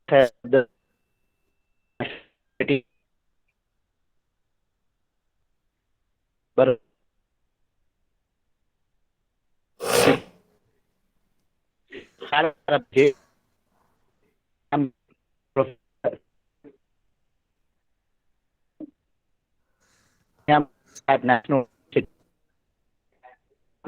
the but I'm professor at national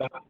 7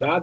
7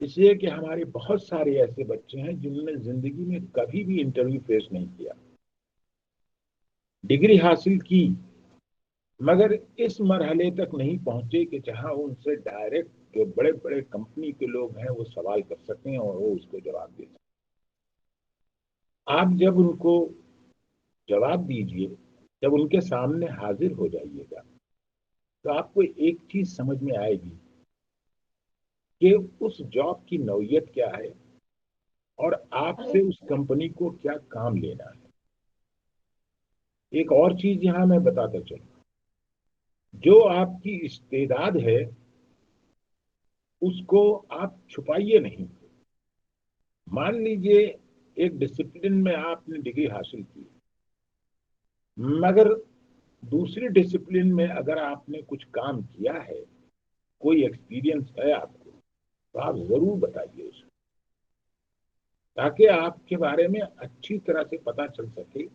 اس لیے کہ ہمارے بہت سارے ایسے بچے ہیں جنہوں نے زندگی میں کبھی بھی انٹرویو فیس نہیں کیا، ڈگری حاصل کی، مگر اس مرحلے تک نہیں پہنچے کہ جہاں ان سے ڈائریکٹ جو بڑے بڑے کمپنی کے لوگ ہیں وہ سوال کر سکیں اور وہ اس کو جواب دے سکیں۔ آپ جب ان کو جواب دیجئے، جب ان کے سامنے حاضر ہو جائیے گا تو آپ کو ایک چیز سمجھ میں آئے گی کہ اس جاب کی نوعیت کیا ہے اور آپ سے اس کمپنی کو کیا کام لینا ہے۔ ایک اور چیز یہاں میں بتاتا چلوں، جو آپ کی استعداد ہے اس کو آپ چھپائیے نہیں۔ مان لیجئے ایک ڈسپلن میں آپ نے ڈگری حاصل کی، مگر دوسری ڈسپلن میں اگر آپ نے کچھ کام کیا ہے، کوئی ایکسپیرینس ہے آپ کو، تو آپ ضرور بتائیے اس کو، تاکہ آپ کے بارے میں اچھی طرح سے پتا چل سکے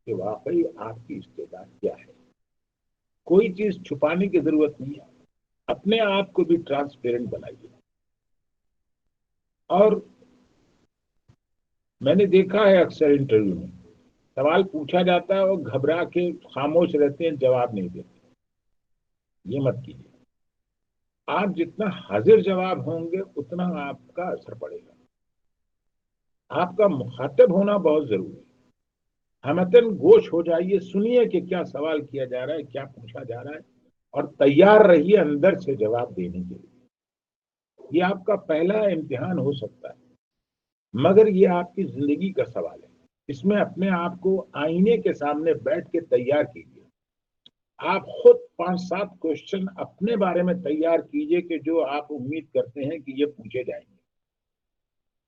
کہ واقعی آپ کی استعداد کیا ہے۔ کوئی چیز چھپانے کی ضرورت نہیں ہے، اپنے آپ کو بھی ٹرانسپیرنٹ بنائیے۔ اور میں نے دیکھا ہے اکثر انٹرویو میں سوال پوچھا جاتا ہے اور گھبرا کے خاموش رہتے ہیں، جواب نہیں دیتے۔ یہ مت کیجیے۔ آپ جتنا حاضر جواب ہوں گے اتنا آپ کا اثر پڑے گا۔ آپ کا مخاطب ہونا بہت ضروری ہے۔ ہمتن گوش ہو جائیے، سنیے کہ کیا سوال کیا جا رہا ہے، کیا پوچھا جا رہا ہے، اور تیار رہیے اندر سے جواب دینے کے لیے۔ یہ آپ کا پہلا امتحان ہو سکتا ہے، مگر یہ آپ کی زندگی کا سوال ہے۔ اس میں اپنے آپ کو آئینے کے سامنے بیٹھ کے تیار کیجیے۔ آپ خود 5-7 کوشچن اپنے بارے میں تیار کیجیے کہ جو آپ امید کرتے ہیں کہ یہ پوچھے جائیں گے۔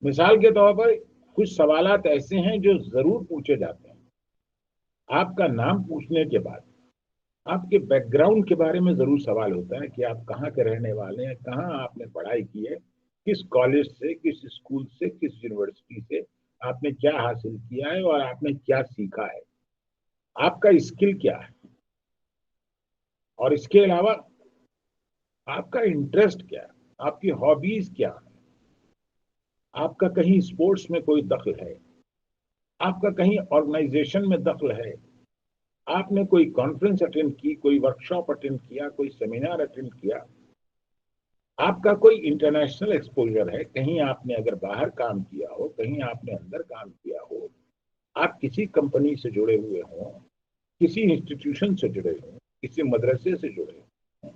مثال کے طور پر کچھ سوالات ایسے ہیں جو ضرور پوچھے جاتے ہیں۔ آپ کا نام پوچھنے کے بعد آپ کے بیک گراؤنڈ کے بارے میں ضرور سوال ہوتا ہے کہ آپ کہاں کے رہنے والے ہیں، کہاں آپ نے پڑھائی کی ہے، کس کالج سے، کس اسکول سے، کس یونیورسٹی سے آپ نے کیا حاصل کیا ہے اور آپ نے کیا سیکھا ہے، آپ کا اسکل کیا ہے، اور اس کے علاوہ آپ کا انٹرسٹ کیا ہے، آپ کی ہابیز کیا ہے، آپ کا کہیں اسپورٹس میں کوئی دخل ہے، آپ کا کہیں آرگنائزیشن میں دخل ہے، آپ نے کوئی کانفرنس اٹینڈ کی، کوئی ورکشاپ اٹینڈ کیا، کوئی سیمینار اٹینڈ کیا، آپ کا کوئی انٹرنیشنل ایکسپوجر ہے، کہیں آپ نے اگر باہر کام کیا ہو، کہیں آپ نے اندر کام کیا ہو، آپ کسی کمپنی سے جڑے ہوئے ہوں، کسی انسٹیٹیوشن سے جڑے ہوں، کسی مدرسے سے جڑے ہوں،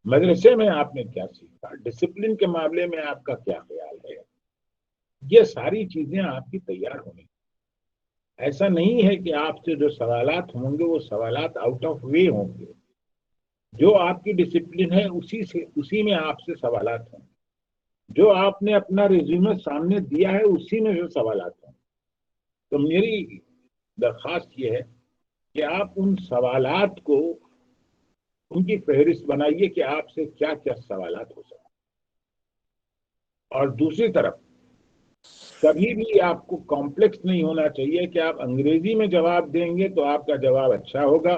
مدرسے میں آپ نے کیا سیکھا، ڈسپلن کے معاملے میں آپ کا کیا خیال ہے، یہ ساری چیزیں آپ کی تیار ہونی۔ ایسا نہیں ہے کہ آپ سے جو سوالات ہوں گے وہ سوالات آؤٹ آف وے ہوں گے۔ جو آپ کی ڈسپلن ہے اسی میں آپ سے سوالات ہوں، جو آپ نے اپنا ریزیومے سامنے دیا ہے اسی میں سے سوالات ہوں۔ تو میری درخواست یہ ہے کہ آپ ان سوالات کو، ان کی فہرست بنائیے کہ آپ سے کیا کیا سوالات ہو سکتے۔ اور دوسری طرف کبھی بھی آپ کو کمپلیکس نہیں ہونا چاہیے کہ آپ انگریزی میں جواب دیں گے تو آپ کا جواب اچھا ہوگا،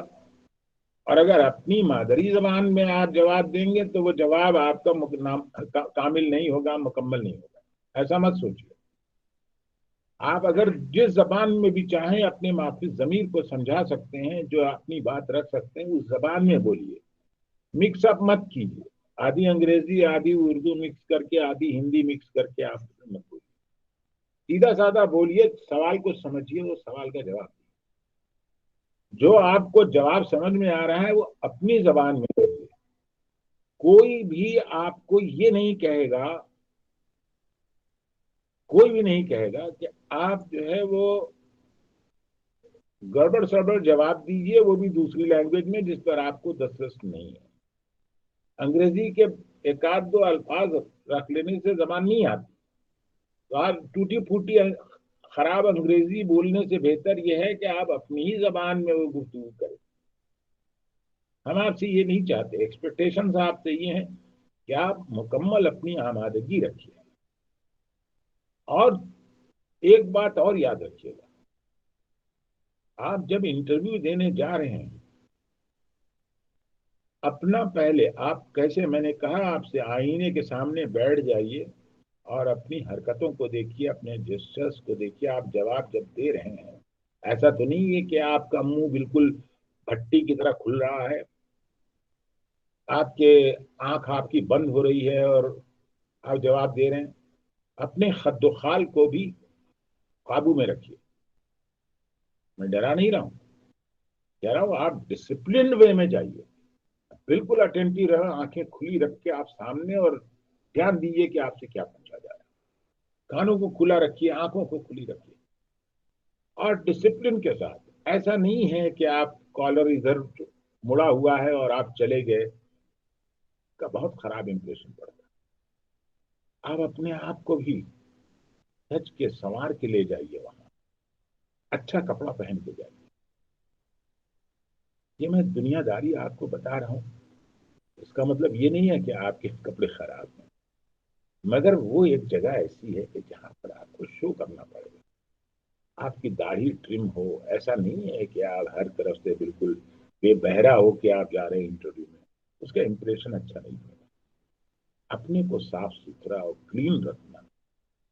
اور اگر اپنی مادری زبان میں آپ جواب دیں گے تو وہ جواب آپ کا کامل نہیں ہوگا، مکمل نہیں ہوگا۔ ایسا مت سوچیے۔ آپ اگر جس زبان میں بھی چاہیں اپنے مافی ضمیر کو سمجھا سکتے ہیں، جو اپنی بات رکھ سکتے ہیں اس زبان میں بولیے، مکس اپ مت کیجیے، آدھی انگریزی آدھی اردو مکس کر کے، آدھی ہندی مکس کر کے آپ مت بولیے۔ سیدھا سادہ بولیے، سوال کو سمجھیے، وہ سوال کا جواب دیجیے۔ جو آپ کو جواب سمجھ میں آ رہا ہے وہ اپنی زبان میں بولیے۔ کوئی بھی آپ کو یہ نہیں کہے گا، کوئی بھی نہیں کہے گا کہ آپ جو ہے وہ گڑبڑ سڑبڑ جواب دیجئے، وہ بھی دوسری لینگویج میں جس پر آپ کو دسترس نہیں ہے۔ انگریزی کے ایک آدھ دو الفاظ رکھ لینے سے زبان نہیں آتی، تو آپ ٹوٹی پھوٹی خراب انگریزی بولنے سے بہتر یہ ہے کہ آپ اپنی ہی زبان میں وہ گفتگو کریں۔ ہم آپ سے یہ نہیں چاہتے، ایکسپیکٹیشنز آپ سے یہ ہیں کہ آپ مکمل اپنی آمادگی رکھیے۔ اور ایک بات اور یاد رکھیے گا، آپ جب انٹرویو دینے جا رہے ہیں اپنا پہلے آپ کیسے، میں نے کہا آپ سے آئینے کے سامنے بیٹھ جائیے اور اپنی حرکتوں کو دیکھیے، اپنے جسچرز کو دیکھیے. آپ جواب جب دے رہے ہیں، ایسا تو نہیں ہے کہ آپ کا منہ بالکل بھٹی کی طرح کھل رہا ہے، آپ کے آنکھ آپ کی بند ہو رہی ہے اور آپ جواب دے رہے ہیں. اپنے خد و خال کو بھی قابو میں رکھیے. میں ڈرا نہیں رہا ہوں، کہہ رہا ہوں آپ ڈسپلن وے میں جائیے، بالکل اٹینٹو رہے، آنکھیں کھلی رکھ کے آپ سامنے، اور دھیان دیجیے کہ آپ سے کیا پوچھا جا رہا ہے. کانوں کو کھلا رکھیے، آنکھوں کو کھلی رکھیے، اور ڈسپلن کے ساتھ. ایسا نہیں ہے کہ آپ کالر ادھر مڑا ہوا ہے اور آپ چلے گئے، کا بہت خراب امپریشن پڑتا ہے. آپ اپنے آپ کو بھی سچ کے سنوار کے لے جائیے، وہاں اچھا کپڑا پہن کے جائیے. یہ میں دنیا داری آپ کو بتا رہا ہوں، اس کا مطلب یہ نہیں ہے کہ آپ کے کپڑے خراب ہیں، مگر وہ ایک جگہ ایسی ہے کہ جہاں پر آپ کو شو کرنا پڑے گا. آپ کی داڑھی ٹرم ہو، ایسا نہیں ہے کہ آپ ہر طرف سے بالکل بے بہرا ہو کہ آپ جا رہے ہیں انٹرویو میں، اس کا امپریشن اچھا نہیں ہوگا. اپنے کو صاف ستھرا اور کلین رکھنا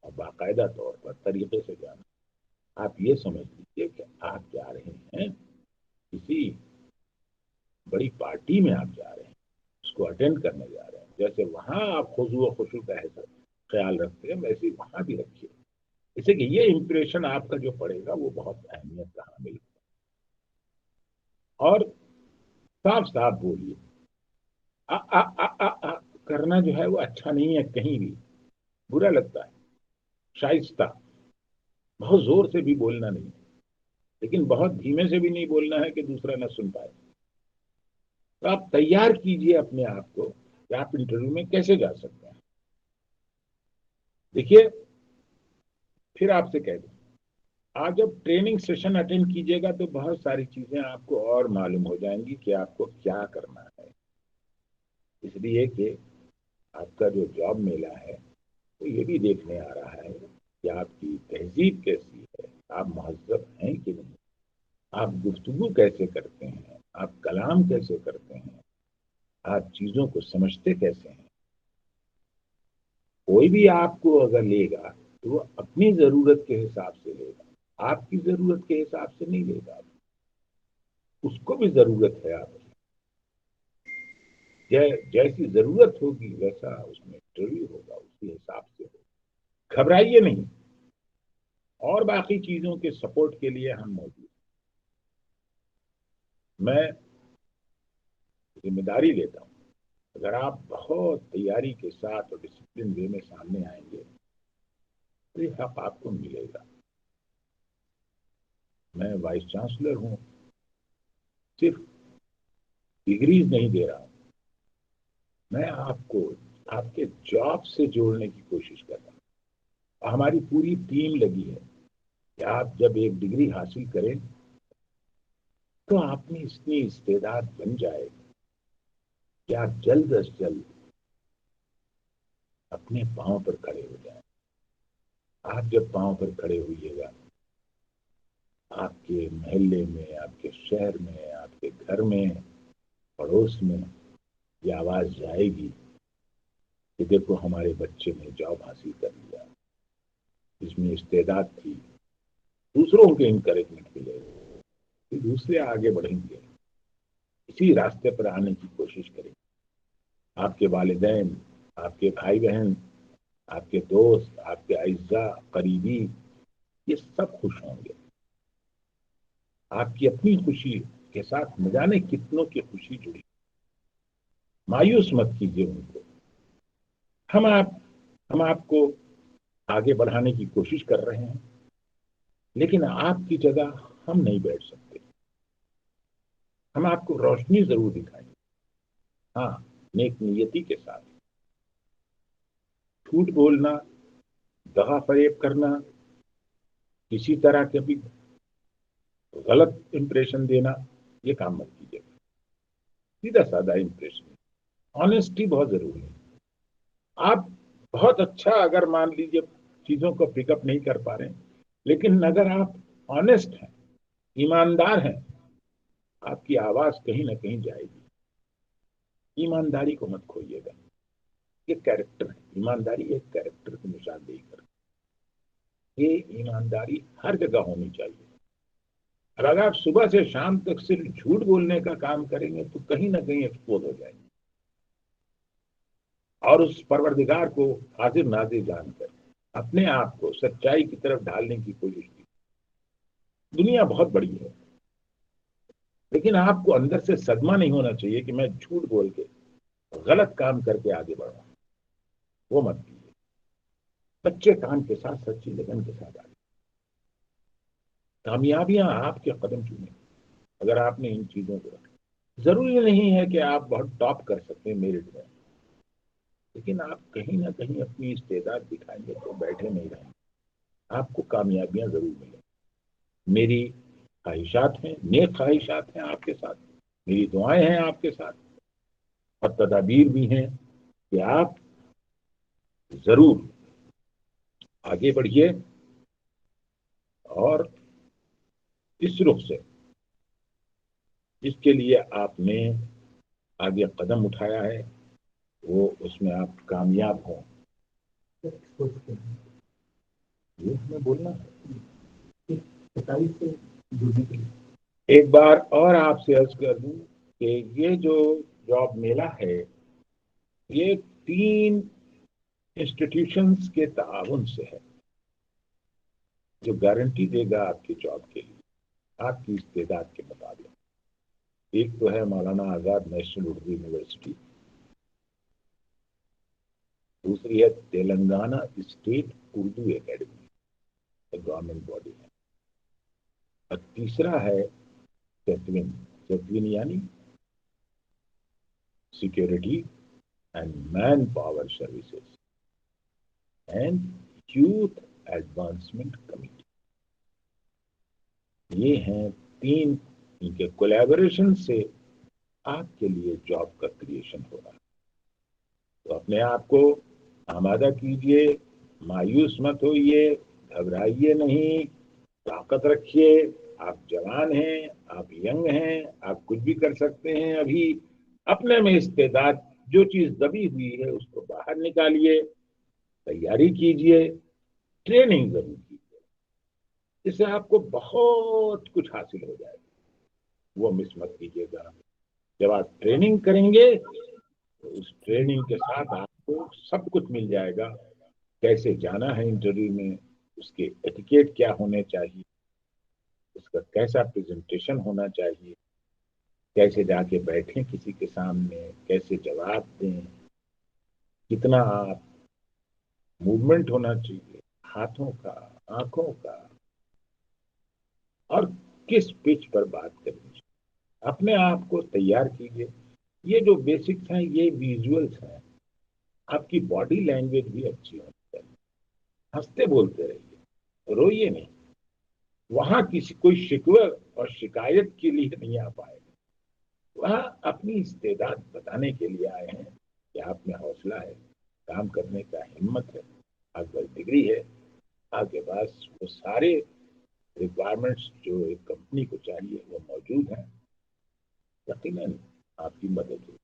اور باقاعدہ طور پر طریقے سے جانا. آپ یہ سمجھ لیجیے کہ آپ جا رہے ہیں کسی بڑی پارٹی میں، آپ جا رہے ہیں اس کو اٹینڈ کرنے جا رہے ہیں. جیسے وہاں آپ خضوع و خشوع کا خیال رکھتے ہیں، ویسے وہاں بھی رکھیے، اس سے کہ یہ امپریشن آپ کا جو پڑے گا وہ بہت اہمیت کا حامل ہوگا. اور صاف صاف بولیے. کرنا جو ہے وہ اچھا نہیں ہے، کہیں بھی برا لگتا ہے. شائستہ، بہت زور سے بھی بولنا نہیں، لیکن بہت دھیمے سے بھی نہیں بولنا ہے کہ دوسرا نہ سن پائے. تو آپ تیار کیجئے اپنے آپ کو کہ آپ انٹرویو میں کیسے جا سکتے ہیں. دیکھیے، پھر آپ سے کہہ دوں، آپ جب ٹریننگ سیشن اٹینڈ کیجئے گا تو بہت ساری چیزیں آپ کو اور معلوم ہو جائیں گی کہ آپ کو کیا کرنا ہے. اس لیے کہ آپ کا جو جاب میلہ ہے وہ یہ بھی دیکھنے آ رہا ہے کہ آپ کی تہذیب کیسی ہے، آپ مہذب ہیں کہ نہیں، آپ گفتگو کیسے کرتے ہیں، آپ کلام کیسے کرتے ہیں، آپ چیزوں کو سمجھتے کیسے ہیں. کوئی بھی آپ کو اگر لے گا تو وہ اپنی ضرورت کے حساب سے لے گا، آپ کی ضرورت کے حساب سے نہیں لے گا. اس کو بھی ضرورت ہے آپ کی، جیسی ضرورت ہوگی ویسا اس میں انٹرویو ہوگا، اسی حساب سے ہوگا. گھبرائیے نہیں، اور باقی چیزوں کے سپورٹ کے لیے ہم موجود ہیں. میں ذمہ داری لیتا ہوں، اگر آپ بہت تیاری کے ساتھ اور ڈسپلن وے میں سامنے آئیں گے تو یہ حق آپ کو ملے گا. میں وائس چانسلر ہوں، صرف ڈگریز نہیں دے رہا ہوں، میں آپ کو آپ کے جاب سے جوڑنے کی کوشش کر رہا ہوں. ہماری پوری ٹیم لگی ہے کہ آپ جب ایک ڈگری حاصل کریں تو آپ میں اتنی استعداد بن جائے کہ آپ جلد از جلد اپنے پاؤں پر کھڑے ہو جائیں. آپ جب پاؤں پر کھڑے ہوئیے گا، آپ کے محلے میں، آپ کے شہر میں، آپ کے گھر میں، پڑوس میں یہ آواز جائے گی کہ دیکھو ہمارے بچے نے جاب حاصل کر لیا، اس میں استعداد تھی. دوسروں کے انکریجمنٹ ملے گا، پھر دوسرے آگے بڑھیں گے، اسی راستے پر آنے کی کوشش کریں. آپ کے والدین، آپ کے بھائی بہن، آپ کے دوست، آپ کے اعزاء قریبی، یہ سب خوش ہوں گے. آپ کی اپنی خوشی کے ساتھ نہ جانے کتنوں کی خوشی جڑی. مایوس مت کیجیے ان کو. ہم آپ کو آگے بڑھانے کی کوشش کر رہے ہیں، لیکن آپ کی جگہ ہم نہیں بیٹھ سکتے. ہم آپ کو روشنی ضرور دکھائیں گے، ہاں، نیک نیتی کے ساتھ. جھوٹ بولنا، دغا فریب کرنا، کسی طرح کے بھی غلط امپریشن دینا، یہ کام مت کیجیے. سیدھا سادہ امپریشن. آنےسٹی بہت ضروری ہے. آپ بہت اچھا اگر مان لیجیے چیزوں کو پک اپ نہیں کر پا رہے ہیں، لیکن اگر آپ آنےسٹ ہیں، ایماندار ہیں، آپ کی آواز کہیں نہ کہیں جائے گی. ایمانداری کو مت کھوئیے گا. یہ کیریکٹر ہے. ایمانداری ایک کیریکٹر کی نشاندہی کرتی ہے. یہ ایمانداری ہر جگہ ہونی چاہیے. اور اگر آپ صبح سے شام تک صرف جھوٹ بولنے کا کام کریں گے تو کہیں نہ کہیں ایکسپوز ہو جائیں گے. اور اس پروردگار کو حاضر ناظر جان کر اپنے آپ کو سچائی کی طرف ڈھالنے کی کوشش کی. دنیا بہت بڑی ہے، لیکن آپ کو اندر سے صدمہ نہیں ہونا چاہیے کہ میں جھوٹ بول کے غلط کام کر کے آگے بڑھا. وہ مت کیجیے. سچے کام کے ساتھ سچی لگن کے ساتھ آگے. کامیابیاں آپ کے قدم چومیں اگر آپ نے ان چیزوں کو رکھا. ضروری نہیں ہے کہ آپ بہت ٹاپ کر سکیں میرٹ میں، لیکن آپ کہیں نہ کہیں اپنی استعداد دکھائیں گے تو بیٹھے نہیں رہیں گے. آپ کو کامیابیاں ضرور ملیں. میری خواہشات ہیں، نیک خواہشات ہیں آپ کے ساتھ. میری دعائیں ہیں آپ کے ساتھ، اور تدابیر بھی ہیں کہ آپ ضرور آگے بڑھیے اور اس رخ سے جس کے لیے آپ نے آگے قدم اٹھایا ہے وہ اس میں آپ کامیاب ہوں. یہ ہمیں بولنا ہے. 27 سے جڑنے کے لیے ایک بار اور آپ سے عرض کر دوں کہ یہ جو جاب میلہ ہے یہ 3 انسٹیٹیوشنز کے تعاون سے ہے جو گارنٹی دے گا آپ کی جاب کے لیے آپ کی استعداد کے مطابق. ایک تو ہے مولانا آزاد نیشنل اردو یونیورسٹی، دوسری ہے Telangana state Urdu academy, government body ہے، اور تیسرا ہے چتوین یعنی security and manpower services and youth advancement committee. یہ ہیں 3 ان کے کولیبوریشن سے آپ کے لیے جاب کا کریشن ہو رہا ہے. تو اپنے آپ کو آمادہ کیجئے، مایوس مت ہوئیے، گھبرائیے نہیں، طاقت رکھیے. آپ جوان ہیں، آپ ینگ ہیں، آپ کچھ بھی کر سکتے ہیں. ابھی اپنے میں استعداد جو چیز دبی ہوئی ہے اس کو باہر نکالیے، تیاری کیجئے، ٹریننگ ضرور کیجئے. اس سے آپ کو بہت کچھ حاصل ہو جائے گا. وہ مس مت کیجیے گا. جب آپ ٹریننگ کریں گے تو اس ٹریننگ کے ساتھ آپ کو سب کچھ مل جائے گا. کیسے جانا ہے انٹرویو میں، اس کے ایٹیکیٹ کیا ہونے چاہیے، اس کا کیسا پریزنٹیشن ہونا چاہیے، کیسے جا کے بیٹھیں کسی کے سامنے، کیسے جواب دیں، کتنا آپ موومنٹ ہونا چاہیے ہاتھوں کا، آنکھوں کا، اور کس پچ پر بات کرنی چاہیے. اپنے آپ کو تیار کیجیے. یہ جو بیسکس ہیں یہ ویژولس ہیں. آپ کی باڈی لینگویج بھی اچھی ہونی چاہیے. ہنستے بولتے رہیے، روئیے نہیں. وہاں کسی کوئی شکوہ اور شکایت کے لیے نہیں آ پائے گا. وہاں اپنی استعداد بتانے کے لیے آئے ہیں کہ آپ میں حوصلہ ہے، کام کرنے کا ہمت ہے، آپ پر ڈگری ہے، آپ کے پاس وہ سارے ریکوائرمنٹس جو ایک کمپنی کو چاہیے وہ موجود ہیں. یقیناً آپ کی مدد ہوگی.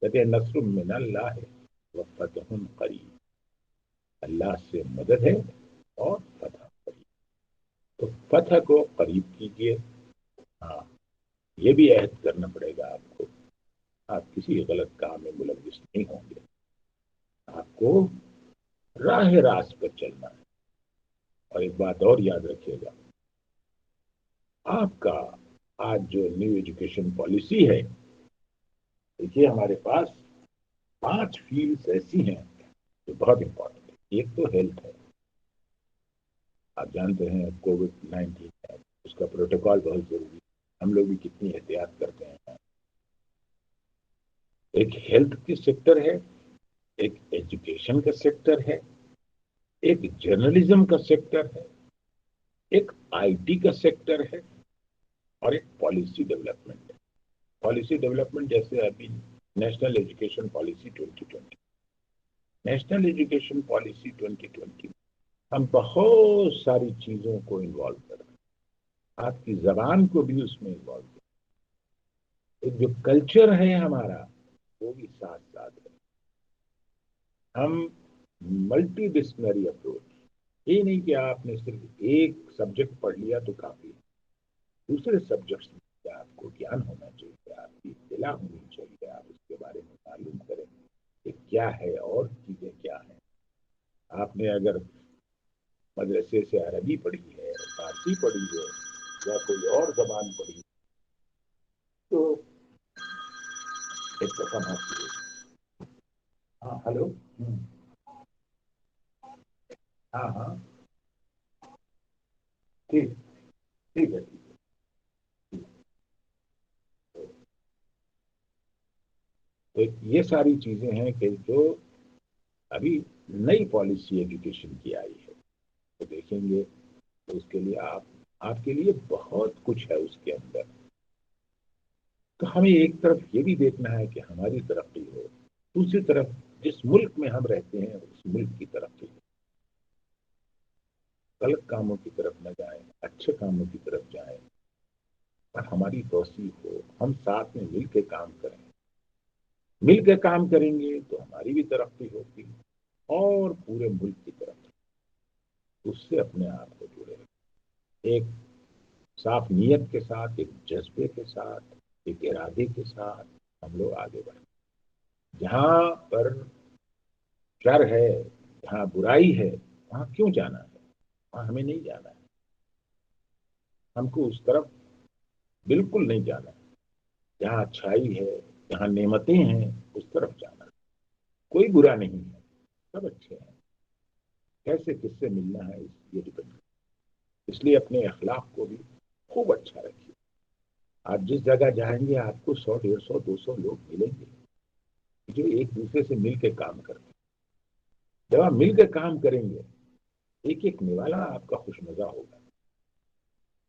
کہتے ہیں نصر من اللہ و فتح قریب. اللہ سے مدد ہے اور فتح قریب. تو فتح کو قریب کیجیے. ہاں یہ بھی عہد کرنا پڑے گا آپ کو، آپ کسی غلط کام میں ملوث نہیں ہوں گے. آپ کو راہ راست پر چلنا ہے. اور ایک بات اور یاد رکھیے گا، آپ کا آج جو نیو ایجوکیشن پالیسی ہے، دیکھیے ہمارے پاس 5 فیلڈز ایسی ہیں جو بہت امپورٹنٹ ہے. ایک تو ہیلتھ ہے. آپ جانتے ہیں کووڈ-19 ہے، اس کا پروٹوکال بہت ضروری ہے. ہم لوگ بھی کتنی احتیاط کرتے ہیں. ایک ہیلتھ کی سیکٹر ہے، ایک ایجوکیشن کا سیکٹر ہے، ایک جرنلزم کا سیکٹر ہے، ایک آئی ٹی کا سیکٹر ہے، اور ایک پالیسی ڈیولپمنٹ ہے. پالیسی ڈیولپمنٹ جیسے ابھی national education policy 2020. National education policy 2020 ہم بہت ساری چیزوں کو انوالو کر رہے ہیں. آپ کی زبان کو بھی اس میں انوالو کر رہے ہیں. ایک جو کلچر ہے ہمارا وہ بھی ساتھ ساتھ ہے. ہم ملٹی ڈسپلنری اپروچ، یہ نہیں کہ آپ نے صرف ایک سبجیکٹ پڑھ لیا تو کافی ہے، دوسرے سبجیکٹس میں آپ کو گیان ہونا چاہیے، آپ کی اطلاع ہونی چاہیے، آپ اس کے بارے میں معلوم کریں کہ کیا ہے اور چیزیں کیا ہیں۔ آپ نے اگر مدرسے سے عربی پڑھی ہے، فارسی پڑھی ہے یا کوئی اور زبان پڑھی تو ایک رقم آپ کی۔ ہاں ہلو، ہاں ہاں ٹھیک ٹھیک ہے ٹھیک ہے۔ تو یہ ساری چیزیں ہیں کہ جو ابھی نئی پالیسی ایجوکیشن کی آئی ہے، تو دیکھیں گے تو اس کے لیے آپ کے لیے بہت کچھ ہے اس کے اندر۔ تو ہمیں ایک طرف یہ بھی دیکھنا ہے کہ ہماری ترقی ہو، دوسری طرف جس ملک میں ہم رہتے ہیں اس ملک کی ترقی ہو، غلط کاموں کی طرف نہ جائیں، اچھے کاموں کی طرف جائیں اور ہماری توسیع ہو، ہم ساتھ میں مل کے کام کریں۔ مل کے کام کریں گے تو ہماری بھی ترقی ہوگی اور پورے ملک کی ترقی۔ اس سے اپنے آپ کو جڑے، ایک صاف نیت کے ساتھ، ایک جذبے کے ساتھ، ایک ارادے کے ساتھ ہم لوگ آگے بڑھیں۔ جہاں پر شر ہے، جہاں برائی ہے، وہاں کیوں جانا ہے؟ وہاں ہمیں نہیں جانا ہے، ہم کو اس طرف بالکل نہیں جانا ہے۔ جہاں اچھائی ہے، جہاں نعمتیں ہیں، اس طرف جانا ہے۔ کوئی برا نہیں ہے، سب اچھے ہیں، کیسے کس سے ملنا ہے یہ ڈپینڈ۔ اس لیے اپنے اخلاق کو بھی خوب اچھا رکھیے۔ آپ جس جگہ جائیں گے آپ کو 100 150 200 لوگ ملیں گے جو ایک دوسرے سے مل کے کام کرتے ہیں۔ جب آپ مل کے کام کریں گے، ایک ایک نوالا آپ کا خوش مزہ ہوگا۔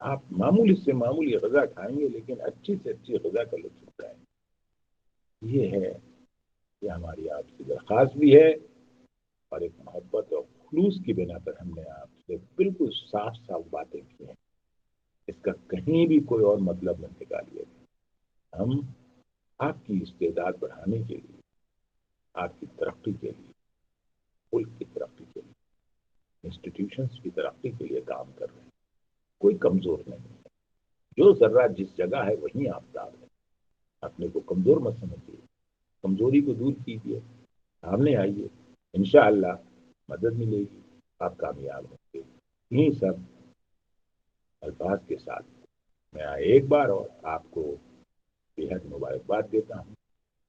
آپ معمولی سے معمولی غذا کھائیں گے لیکن اچھی سے اچھی غذا کا لطف اٹھائیں گے۔ یہ ہے کہ ہماری آپ سے درخواست بھی ہے، اور ایک محبت اور خلوص کی بنا پر ہم نے آپ سے بالکل صاف صاف باتیں کی ہیں۔ اس کا کہیں بھی کوئی اور مطلب نہ نکالیے۔ ہم آپ کی استعداد بڑھانے کے لیے، آپ کی ترقی کے لیے، ملک کی ترقی کے لیے، انسٹیٹیوشنز کی ترقی کے لیے کام کر رہے ہیں۔ کوئی کمزور نہیں ہے، جو ذرہ جس جگہ ہے وہیں آپ دار ہیں۔ اپنے کو کمزور مت سمجھیے، کمزوری کو دور کیجیے، سامنے آئیے، انشاءاللہ مدد ملے گی، آپ کامیاب ہوں گے۔ یہی سب الفاظ کے ساتھ میں ایک بار اور آپ کو بےحد مبارکباد دیتا ہوں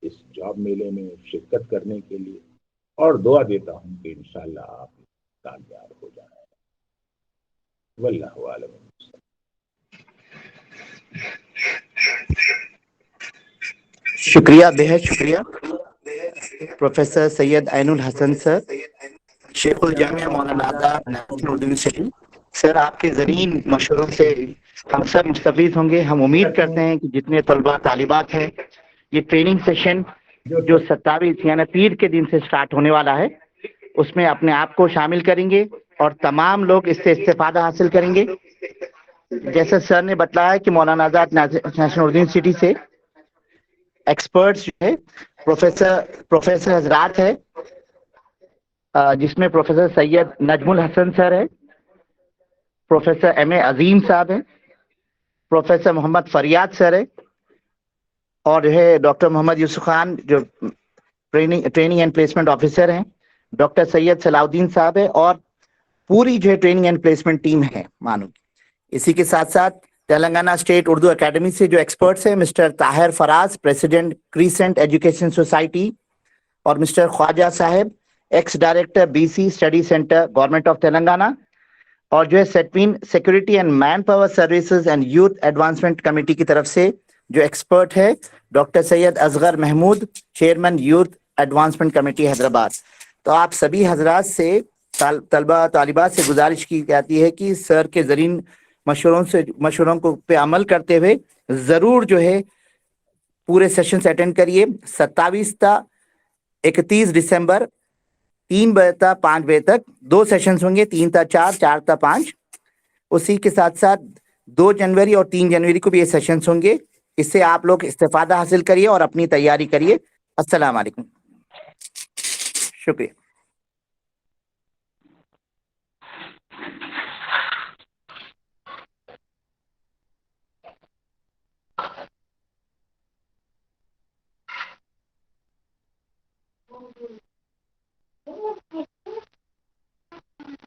اس جاب میلے میں شرکت کرنے کے لیے، اور دعا دیتا ہوں کہ انشاءاللہ آپ کامیاب ہو جائیں۔ واللہ عالم۔ شکریہ، بےحد شکریہ پروفیسر سید عین الحسن سر، شیخ الجامعہ مولانا آزاد نیشنل اردو یونیورسٹی۔ سر آپ کے زرین مشوروں سے ہم سب مستفید ہوں گے۔ ہم امید کرتے ہیں کہ جتنے طلبہ طالبات ہیں، یہ ٹریننگ سیشن جو 27 یعنی پیر کے دن سے سٹارٹ ہونے والا ہے، اس میں اپنے آپ کو شامل کریں گے اور تمام لوگ اس سے استفادہ حاصل کریں گے۔ جیسے سر نے بتلایا کہ مولانا آزاد نیشنل اردو یونیورسٹی سے ایکسپرٹس جو ہے پروفیسر حضرات ہے، جس میں پروفیسر سید نجم الحسن سر ہے، پروفیسر ایم اے عظیم صاحب ہیں، پروفیسر محمد فریاد سر ہے، اور جو ہے ڈاکٹر محمد یوسف خان جو ٹریننگ اینڈ پلیسمنٹ آفیسر ہیں، ڈاکٹر سید صلاح الدین صاحب ہے، اور پوری جو ہے ٹریننگ اینڈ پلیسمنٹ ٹیم ہے مانو۔ اسی کے ساتھ ساتھ تلنگانہ اسٹیٹ اردو اکیڈمی سے جو ایکسپرٹس ہیں، mister Tahir Faraz president Crescent education society, اور mister Khwaja sahib ex director B C study centre government of Telangana, اور جو ہے SETWIN security and manpower services and youth advancement committee کی طرف سے جو ایکسپرٹ ہے doctor Syed Asghar Mahmood, chairman youth advancement committee Hyderabad. تو آپ سبھی حضرات سے، طلبہ طالبات سے گزارش کی جاتی ہے کہ سر کے زرین مشوروں کو پہ عمل کرتے ہوئے ضرور جو ہے پورے سیشنز اٹینڈ کریے۔ 27 تا 31 دسمبر 3 بجے تا 5 بجے تک 2 سیشنز ہوں گے، 3 تا 4، 4 تا 5۔ اسی کے ساتھ ساتھ 2 جنوری اور 3 جنوری کو بھی یہ سیشنز ہوں گے۔ اس سے آپ لوگ استفادہ حاصل کریے اور اپنی تیاری کریے۔ السلام علیکم، شکریہ۔